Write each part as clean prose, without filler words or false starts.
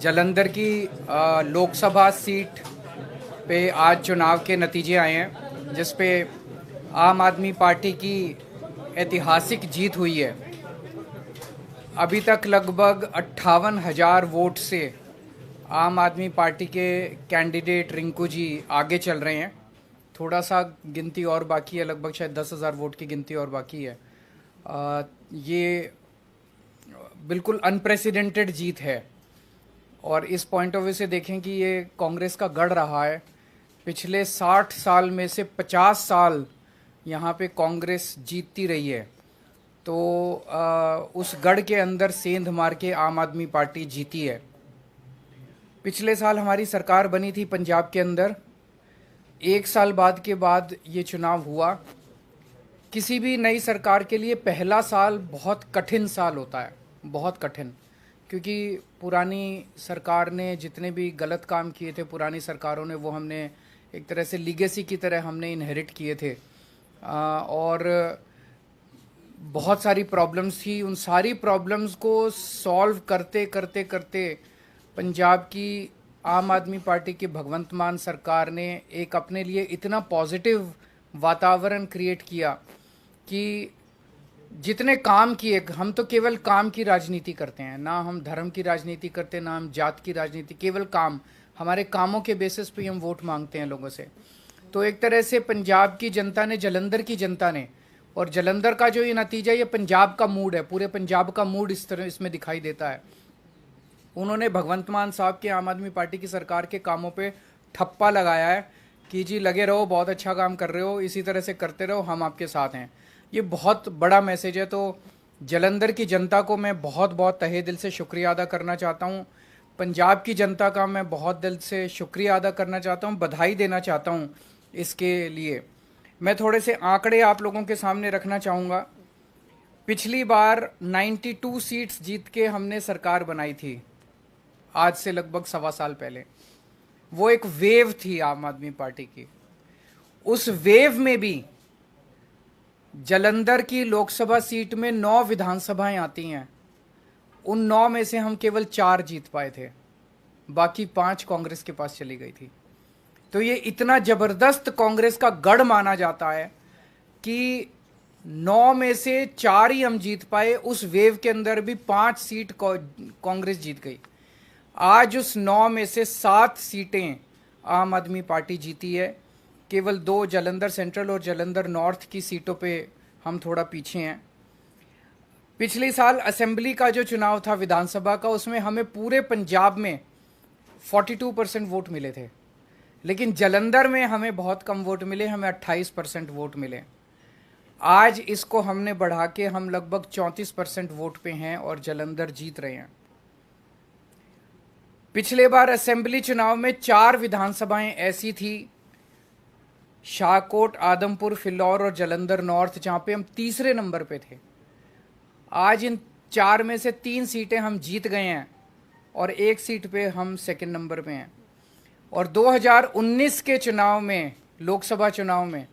जालंधर की लोकसभा सीट पे आज चुनाव के नतीजे आए हैं, जिस पे आम आदमी पार्टी की ऐतिहासिक जीत हुई है। अभी तक लगभग 58,000 वोट से आम आदमी पार्टी के कैंडिडेट रिंकू जी आगे चल रहे हैं। थोड़ा सा गिनती और बाकी है, लगभग शायद 10,000 वोट की गिनती और बाकी है। ये बिल्कुल अनप्रेसिडेंटेड जीत है और इस पॉइंट ऑफ व्यू से देखें कि ये कांग्रेस का गढ़ रहा है। पिछले 60 साल में से 50 साल यहाँ पे कांग्रेस जीतती रही है, तो उस गढ़ के अंदर सेंध मार के आम आदमी पार्टी जीती है। पिछले साल हमारी सरकार बनी थी पंजाब के अंदर। एक साल के बाद ये चुनाव हुआ। किसी भी नई सरकार के लिए पहला साल बहुत कठिन साल होता है, बहुत कठिन, क्योंकि पुरानी सरकार ने जितने भी गलत काम किए थे, पुरानी सरकारों ने, वो हमने एक तरह से लीगेसी की तरह हमने इनहेरिट किए थे। और बहुत सारी प्रॉब्लम्स थी। उन सारी प्रॉब्लम्स को सॉल्व करते करते करते पंजाब की आम आदमी पार्टी की भगवंत मान सरकार ने एक अपने लिए इतना पॉजिटिव वातावरण क्रिएट किया कि जितने काम किए, हम तो केवल काम की राजनीति करते हैं, ना हम धर्म की राजनीति करते, ना हम जात की राजनीति, केवल काम। हमारे कामों के बेसिस पे हम वोट मांगते हैं लोगों से। तो एक तरह से पंजाब की जनता ने, जालंधर की जनता ने, और जालंधर का जो ये नतीजा, ये पंजाब का मूड है, पूरे पंजाब का मूड इस तरह इसमें दिखाई देता है। उन्होंने भगवंत मान साहब के आम आदमी पार्टी की सरकार के कामों पे ठप्पा लगाया है कि जी लगे रहो, बहुत अच्छा काम कर रहे हो, इसी तरह से करते रहो, हम आपके साथ हैं। ये बहुत बड़ा मैसेज है। तो जालंधर की जनता को मैं बहुत बहुत तहे दिल से शुक्रिया अदा करना चाहता हूँ। पंजाब की जनता का मैं बहुत दिल से शुक्रिया अदा करना चाहता हूँ, बधाई देना चाहता हूँ इसके लिए। मैं थोड़े से आंकड़े आप लोगों के सामने रखना चाहूँगा। पिछली बार 92 सीट्स जीत के हमने सरकार बनाई थी, आज से लगभग 1.25 साल पहले। वो एक वेव थी आम आदमी पार्टी की। उस वेव में भी जालंधर की लोकसभा सीट में 9 विधानसभाएं आती हैं। उन 9 में से हम केवल 4 जीत पाए थे, बाकी 5 कांग्रेस के पास चली गई थी। तो ये इतना जबरदस्त कांग्रेस का गढ़ माना जाता है कि 9 में से 4 ही हम जीत पाए। उस वेव के अंदर भी 5 सीट कांग्रेस जीत गई। आज उस 9 में से 7 सीटें आम आदमी पार्टी जीती है। केवल 2 जालंधर सेंट्रल और जालंधर नॉर्थ की सीटों पे हम थोड़ा पीछे हैं। पिछले साल असेंबली का जो चुनाव था विधानसभा का, उसमें हमें पूरे पंजाब में 42% वोट मिले थे, लेकिन जालंधर में हमें बहुत कम वोट मिले, हमें 28% वोट मिले। आज इसको हमने बढ़ा के हम लगभग 34% वोट पे हैं और जालंधर जीत रहे हैं। पिछले बार असेंबली चुनाव में 4 विधानसभाएं ऐसी थी, शाहकोट, आदमपुर, फिलौर और जालंधर नॉर्थ, जहां पे हम तीसरे नंबर पे थे। आज इन 4 में से 3 सीटें हम जीत गए हैं और 1 सीट पे हम सेकंड नंबर पे हैं। और 2019 के चुनाव में, लोकसभा चुनाव में,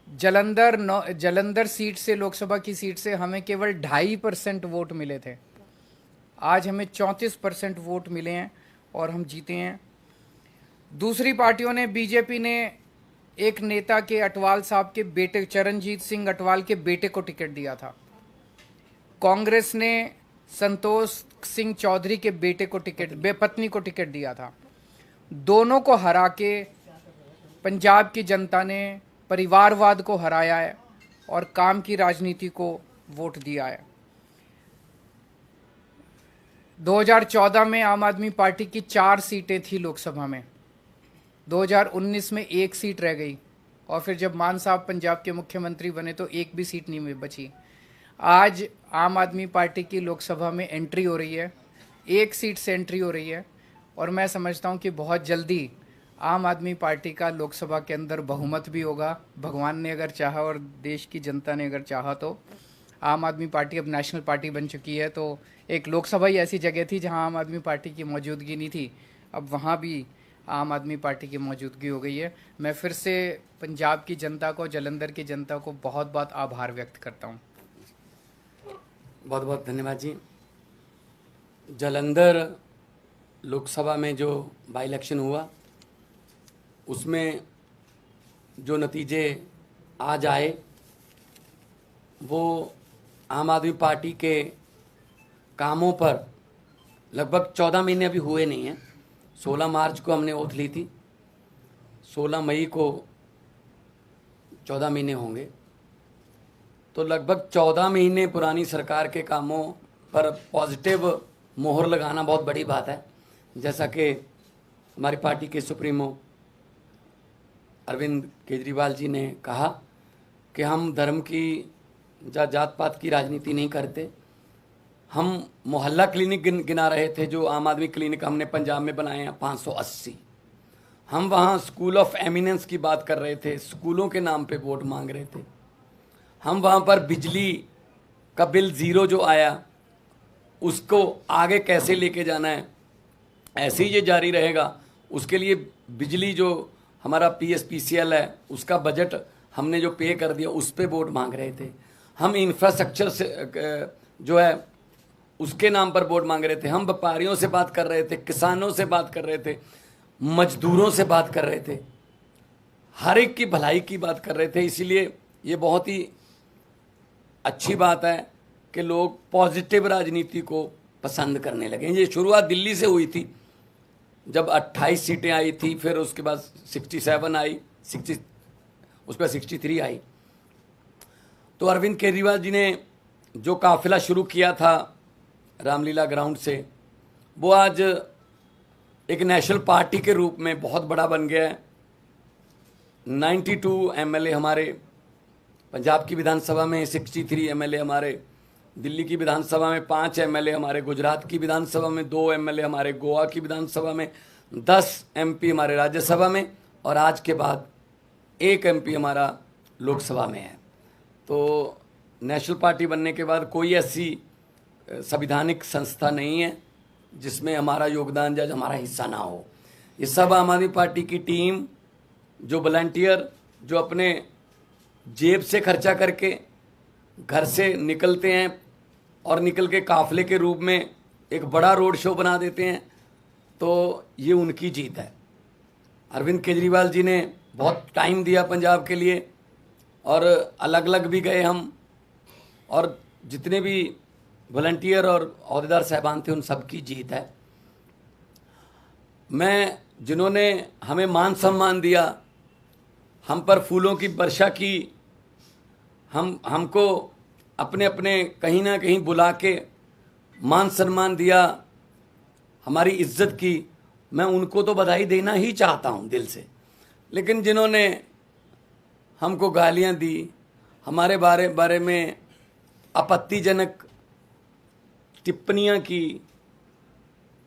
जालंधर सीट से, लोकसभा की सीट से हमें केवल 2.5% वोट मिले थे। आज हमें 34% वोट मिले हैं और हम जीते हैं। दूसरी पार्टियों ने, बीजेपी ने एक नेता के, अटवाल साहब के बेटे, चरणजीत सिंह अटवाल के बेटे को टिकट दिया था। कांग्रेस ने संतोष सिंह चौधरी के बेटे को पत्नी को टिकट दिया था। दोनों को हरा के पंजाब की जनता ने परिवारवाद को हराया है और काम की राजनीति को वोट दिया है। 2014 में आम आदमी पार्टी की 4 सीटें थी लोकसभा में। 2019 में 1 सीट रह गई और फिर जब मान साहब पंजाब के मुख्यमंत्री बने तो 1 भी सीट नहीं बची। आज आम आदमी पार्टी की लोकसभा में एंट्री हो रही है, 1 सीट से एंट्री हो रही है और मैं समझता हूं कि बहुत जल्दी आम आदमी पार्टी का लोकसभा के अंदर बहुमत भी होगा। भगवान ने अगर चाहा और देश की जनता ने अगर चाहा तो आम आदमी पार्टी अब नेशनल पार्टी बन चुकी है। तो एक लोकसभा ही ऐसी जगह थी जहां आम आदमी पार्टी की मौजूदगी नहीं थी, अब वहां भी आम आदमी पार्टी की मौजूदगी हो गई है। मैं फिर से पंजाब की जनता को, जालंधर की जनता को बहुत बहुत आभार व्यक्त करता हूं। बहुत बहुत धन्यवाद जी। जालंधर लोकसभा में जो बाई इलेक्शन हुआ उसमें जो नतीजे आज आए वो आम आदमी पार्टी के कामों पर लगभग 14 महीने अभी हुए नहीं हैं। 16 मार्च को हमने ओथ ली थी, 16 मई को 14 महीने होंगे, तो लगभग 14 महीने पुरानी सरकार के कामों पर पॉजिटिव मोहर लगाना बहुत बड़ी बात है। जैसा कि हमारी पार्टी के सुप्रीमो अरविंद केजरीवाल जी ने कहा कि हम धर्म की या जात पात की राजनीति नहीं करते। हम मोहल्ला क्लिनिक गिना रहे थे, जो आम आदमी क्लिनिक हमने पंजाब में बनाए हैं 580। हम वहाँ स्कूल ऑफ एमिनेंस की बात कर रहे थे, स्कूलों के नाम पे वोट मांग रहे थे। हम वहाँ पर बिजली का बिल ज़ीरो जो आया उसको आगे कैसे लेके जाना है, ऐसे ही ये जारी रहेगा, उसके लिए बिजली जो हमारा PSPCL है उसका बजट हमने जो पे कर दिया उस पे वोट मांग रहे थे। हम इंफ्रास्ट्रक्चर से जो है उसके नाम पर वोट मांग रहे थे। हम व्यापारियों से बात कर रहे थे, किसानों से बात कर रहे थे, मजदूरों से बात कर रहे थे, हर एक की भलाई की बात कर रहे थे। इसीलिए ये बहुत ही अच्छी बात है कि लोग पॉजिटिव राजनीति को पसंद करने लगे। ये शुरुआत दिल्ली से हुई थी, जब 28 सीटें आई थी, फिर उसके बाद 67 आई, 60 उसके बाद 63 आई। तो अरविंद केजरीवाल जी ने जो काफिला शुरू किया था रामलीला ग्राउंड से, वो आज एक नेशनल पार्टी के रूप में बहुत बड़ा बन गया है। 92 MLA हमारे पंजाब की विधानसभा में, 63 MLA हमारे दिल्ली की विधानसभा में, 5 MLA हमारे गुजरात की विधानसभा में, 2 MLA हमारे गोवा की विधानसभा में, 10 MP हमारे राज्यसभा में, और आज के बाद 1 MP हमारा लोकसभा में है। तो नेशनल पार्टी बनने के बाद कोई ऐसी संवैधानिक संस्था नहीं है जिसमें हमारा योगदान या हमारा हिस्सा ना हो। ये सब आम आदमी पार्टी की टीम, जो वॉलंटियर, जो अपने जेब से खर्चा करके घर से निकलते हैं और निकल के काफिले के रूप में एक बड़ा रोड शो बना देते हैं, तो ये उनकी जीत है। अरविंद केजरीवाल जी ने बहुत टाइम दिया पंजाब के लिए, और अलग अलग भी गए हम, और जितने भी वॉलंटियर और अहदेदार साहबान थे उन सब की जीत है। मैं जिन्होंने हमें मान सम्मान दिया, हम पर फूलों की वर्षा की, हमको अपने अपने कहीं ना कहीं बुला के मान सम्मान दिया, हमारी इज्जत की, मैं उनको तो बधाई देना ही चाहता हूं दिल से। लेकिन जिन्होंने हमको गालियां दी, हमारे बारे में आपत्तिजनक टिप्पणियां की,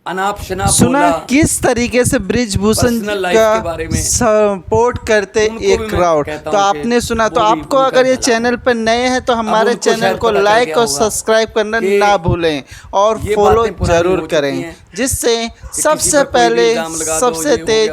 अनाप शनाप सुना बोला, किस तरीके से ब्रिजभूषण का सपोर्ट करते एक क्राउड, तो आपने सुना। तो आपको अगर ये चैनल पर नए हैं तो हमारे चैनल को लाइक और सब्सक्राइब करना ना भूलें, और फॉलो जरूर करें, जिससे सबसे पहले सबसे तेज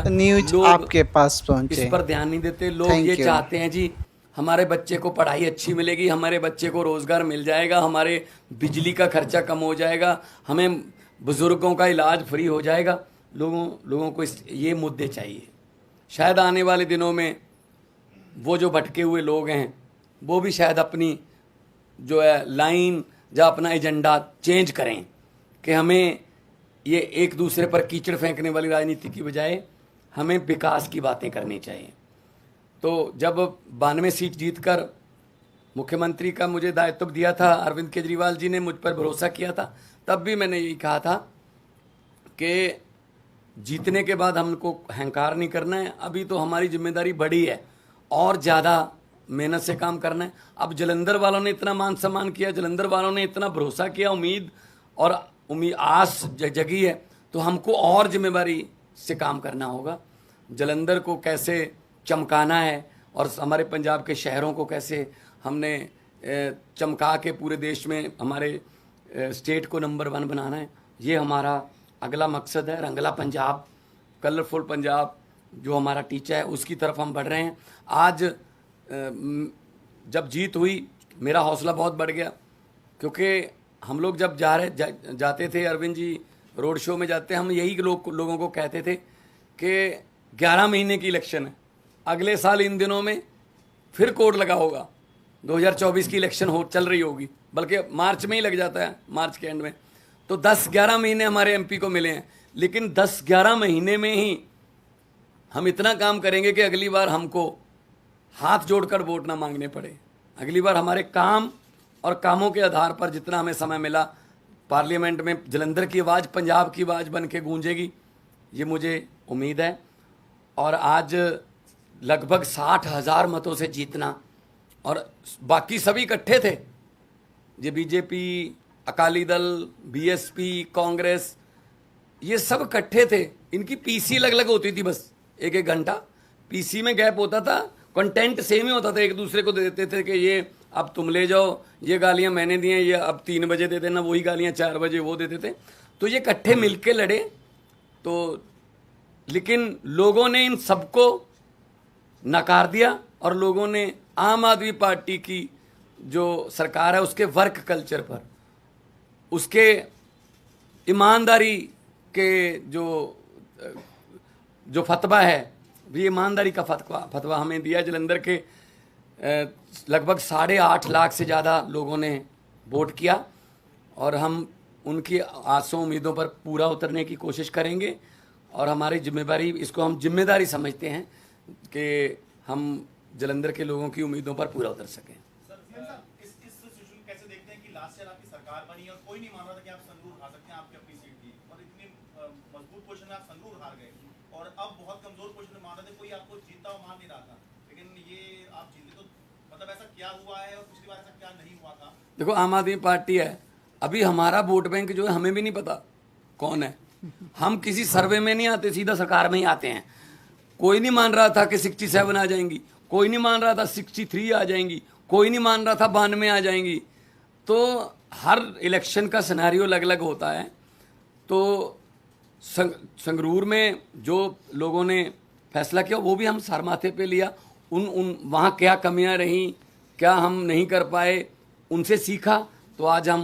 न्यूज आपके पास पहुंचे। इस पर ध्यान नहीं देते लोग। ये चाहते हैं जी हमारे बच्चे को पढ़ाई अच्छी मिलेगी, हमारे बच्चे को रोजगार मिल जाएगा, हमारे बिजली का खर्चा कम हो जाएगा, हमें बुजुर्गों का इलाज फ्री हो जाएगा। लोगों को ये मुद्दे चाहिए। शायद आने वाले दिनों में वो जो भटके हुए लोग हैं वो भी शायद अपनी जो है लाइन या अपना एजेंडा चेंज करें, कि हमें ये एक दूसरे पर कीचड़ फेंकने वाली राजनीति की बजाय हमें विकास की बातें करनी चाहिए। तो जब 92 सीट जीतकर मुख्यमंत्री का मुझे दायित्व दिया था, अरविंद केजरीवाल जी ने मुझ पर भरोसा किया था, तब भी मैंने यही कहा था कि जीतने के बाद हमको अहंकार नहीं करना है। अभी तो हमारी जिम्मेदारी बड़ी है और ज़्यादा मेहनत से काम करना है। अब जलंधर वालों ने इतना मान सम्मान किया, जलंधर वालों ने इतना भरोसा किया, उम्मीद आस जगी है, तो हमको और जिम्मेदारी से काम करना होगा। जलंधर को कैसे चमकाना है और हमारे पंजाब के शहरों को कैसे हमने चमका के पूरे देश में हमारे स्टेट को नंबर 1 बनाना है, ये हमारा अगला मकसद है। रंगला पंजाब, कलरफुल पंजाब जो हमारा टीचा है, उसकी तरफ हम बढ़ रहे हैं। आज जब जीत हुई मेरा हौसला बहुत बढ़ गया, क्योंकि हम लोग जब जाते थे, अरविंद जी रोड शो में जाते हम यही लोगों को कहते थे कि 11 महीने की इलेक्शन है, अगले साल इन दिनों में फिर कोड लगा होगा, 2024 की इलेक्शन चल रही होगी, बल्कि मार्च में ही लग जाता है, मार्च के एंड में। तो 10-11 महीने हमारे एमपी को मिले हैं, लेकिन 10-11 महीने में ही हम इतना काम करेंगे कि अगली बार हमको हाथ जोड़कर वोट ना मांगने पड़े। अगली बार हमारे काम और कामों के आधार पर जितना हमें समय मिला, पार्लियामेंट में जलंधर की आवाज़ पंजाब की आवाज़ बन के गूंजेगी, ये मुझे उम्मीद है। और आज लगभग 60,000 मतों से जीतना, और बाकी सभी इकट्ठे थे, ये बीजेपी, अकाली दल, बीएसपी, कांग्रेस, ये सब इकट्ठे थे। इनकी पीसी अलग अलग होती थी, बस एक घंटा पीसी में गैप होता था, कंटेंट सेम ही होता था, एक दूसरे को दे देते थे कि ये अब तुम ले जाओ, ये गालियां मैंने दी हैं, ये अब 3 बजे दे देना, वही गालियां 4 बजे वो देते थे। तो ये इकट्ठे मिलके लड़े। तो लेकिन लोगों ने इन सबको नकार दिया, और लोगों ने आम आदमी पार्टी की जो सरकार है उसके वर्क कल्चर पर, उसके ईमानदारी के जो फतवा है, भी ईमानदारी का फतवा हमें दिया। जलंधर के लगभग 8.5 लाख से ज़्यादा लोगों ने वोट किया, और हम उनकी आसों उम्मीदों पर पूरा उतरने की कोशिश करेंगे। और हमारी जिम्मेदारी, इसको हम जिम्मेदारी समझते हैं कि हम जलंधर के लोगों की उम्मीदों पर पूरा उतर सकें। इस सिचुएशन कैसे देखते हैं कि लास्ट ईयर आपकी सरकार बनी और कोई नहीं मान रहा था कि आप संगरूर हार सकते हैं, आपकी अपनी सीट थी, और इतनी मजबूत पोजीशन में आप संगरूर हार गए, और अब बहुत कमजोर पोजीशन में मान रहे थे, कोई आपको जीतता हुआ मान नहीं रहा था, लेकिन ये आप जीते। तो मतलब ऐसा क्या हुआ है, और पिछली बार ऐसा क्या नहीं हुआ था? देखो, आम आदमी पार्टी है, अभी हमारा वोट बैंक जो है हमें भी नहीं पता कौन है। हम किसी सर्वे में नहीं आते, सीधा सरकार में ही आते हैं। कोई नहीं मान रहा था कि 67 आ जाएंगी, कोई नहीं मान रहा था 63 आ जाएंगी, कोई नहीं मान रहा था 92 आ जाएंगी। तो हर इलेक्शन का सिनेरियो अलग अलग होता है। तो संगरूर में जो लोगों ने फैसला किया वो भी हम सर माथे पे लिया। वहाँ क्या कमियां रहीं, क्या हम नहीं कर पाए, उनसे सीखा, तो आज हम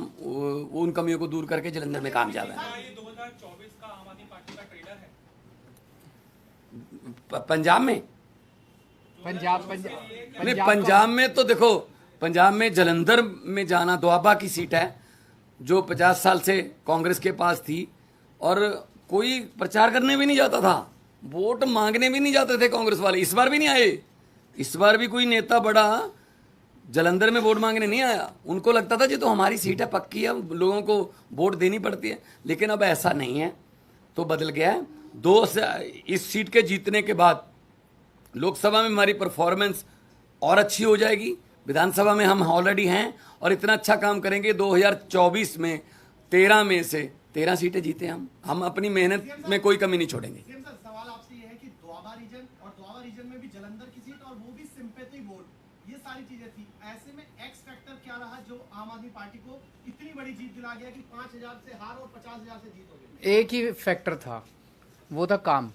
उन कमियों को दूर करके जलंधर में कामयाब हैं। ये 2024 का आम आदमी पार्टी का ट्रेलर है पंजाब में? नहीं, पंजाब में तो देखो, पंजाब में जलंधर में जाना, दोआबा की सीट है जो 50 साल से कांग्रेस के पास थी, और कोई प्रचार करने भी नहीं जाता था, वोट मांगने भी नहीं जाते थे कांग्रेस वाले। इस बार भी नहीं आए, इस बार भी कोई नेता बड़ा जलंधर में वोट मांगने नहीं आया। उनको लगता था जी तो हमारी सीट है, पक्की है, लोगों को वोट देनी पड़ती है। लेकिन अब ऐसा नहीं है, तो बदल गया है। इस सीट के जीतने के बाद लोकसभा में हमारी परफॉर्मेंस और अच्छी हो जाएगी, विधानसभा में हम ऑलरेडी हैं, और इतना अच्छा काम करेंगे 2024 में 13 में से 13 सीटें जीते हम अपनी मेहनत में कोई कमी नहीं छोड़ेंगे। सवाल आपसे ये है कि दोआबा रीजन, और दोआबा रीजन में भी जलंधर की सीट, और वो भी सिंपैथी वोट, ये सारी चीजें थी। ऐसे में एक्स फैक्टर क्या रहा जो आम आदमी पार्टी को इतनी बड़ी जीत दिला गया कि 5,000 से हार और 50,000 से जीत हो गई? एक ही फैक्टर था, वो था काम।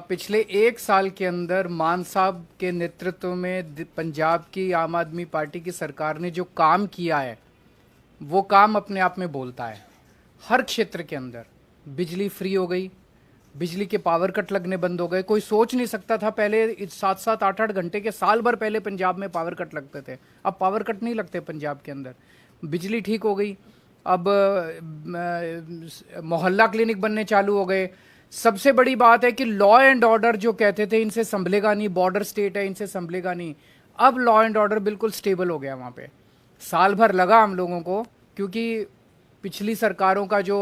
पिछले 1 साल के अंदर मान साहब के नेतृत्व में पंजाब की आम आदमी पार्टी की सरकार ने जो काम किया है, वो काम अपने आप में बोलता है। हर क्षेत्र के अंदर बिजली फ्री हो गई, बिजली के पावर कट लगने बंद हो गए। कोई सोच नहीं सकता था पहले 7-7, 8-8 घंटे के, साल भर पहले पंजाब में पावर कट लगते थे, अब पावर कट नहीं लगते पंजाब के अंदर। बिजली ठीक हो गई, अब मोहल्ला क्लिनिक बनने चालू हो गए। सबसे बड़ी बात है कि लॉ एंड ऑर्डर जो कहते थे इनसे संभलेगा नहीं, बॉर्डर स्टेट है इनसे संभलेगा नहीं, अब लॉ एंड ऑर्डर बिल्कुल स्टेबल हो गया वहाँ पे। साल भर लगा हम लोगों को, क्योंकि पिछली सरकारों का जो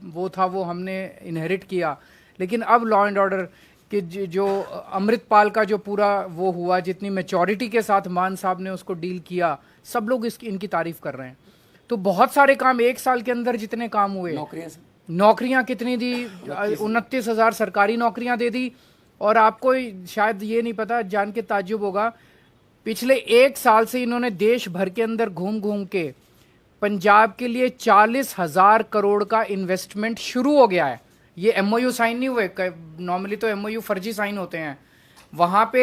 वो था वो हमने इनहेरिट किया, लेकिन अब लॉ एंड ऑर्डर के जो अमृतपाल का जो पूरा वो हुआ, जितनी मैच्योरिटी के साथ मान साहब ने उसको डील किया, सब लोग इनकी तारीफ कर रहे हैं। तो बहुत सारे काम 1 साल के अंदर जितने काम हुए, नौकरियां कितनी दी, 29,000 सरकारी नौकरियां दे दी। और आपको शायद ये नहीं पता, जान के ताज्जुब होगा, पिछले 1 साल से इन्होंने देश भर के अंदर घूम घूम के पंजाब के लिए 40,000 करोड़ का इन्वेस्टमेंट शुरू हो गया है। ये एमओयू साइन नहीं हुए, नॉर्मली तो एमओयू फर्जी साइन होते हैं। वहाँ पे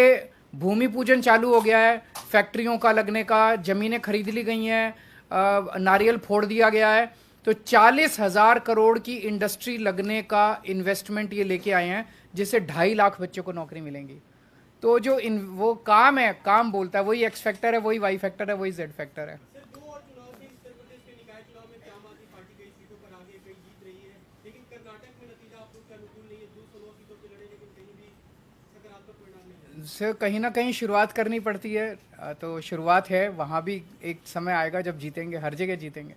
भूमि पूजन चालू हो गया है, फैक्ट्रियों का लगने का, ज़मीनें खरीद ली गई हैं, नारियल फोड़ दिया गया है। तो 40,000 करोड़ की इंडस्ट्री लगने का इन्वेस्टमेंट ये लेके आए हैं, जिससे 2.5 लाख बच्चों को नौकरी मिलेंगी। तो जो वो काम है, काम बोलता है, वही एक्स फैक्टर है, वही वाई फैक्टर है, वही जेड फैक्टर है। से कहीं ना कहीं शुरुआत करनी पड़ती है, तो शुरुआत है, वहाँ भी एक समय आएगा जब जीतेंगे, हर जगह जीतेंगे।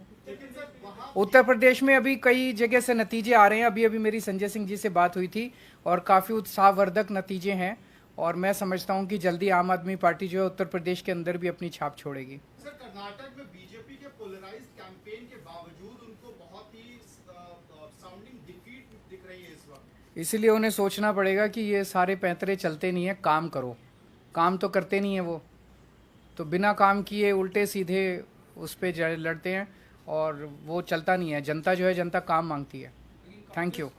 उत्तर प्रदेश में अभी कई जगह से नतीजे आ रहे हैं। अभी मेरी संजय सिंह जी से बात हुई थी और काफ़ी उत्साहवर्धक नतीजे हैं, और मैं समझता हूं कि जल्दी आम आदमी पार्टी जो है उत्तर प्रदेश के अंदर भी अपनी छाप छोड़ेगी। सर, कर्नाटक में बीजेपी के पोलराइज्ड कैंपेन के बावजूद उनको बहुत ही साउंडिंग डिफीट दिख रही है इस वक्त। इसीलिए उन्हें सोचना पड़ेगा कि ये सारे पैंतरे चलते नहीं है, काम करो। काम तो करते नहीं है वो, तो बिना काम किए उल्टे सीधे उस पर लड़ते हैं, और वो चलता नहीं है। जनता जो है, जनता काम मांगती है। Thank you.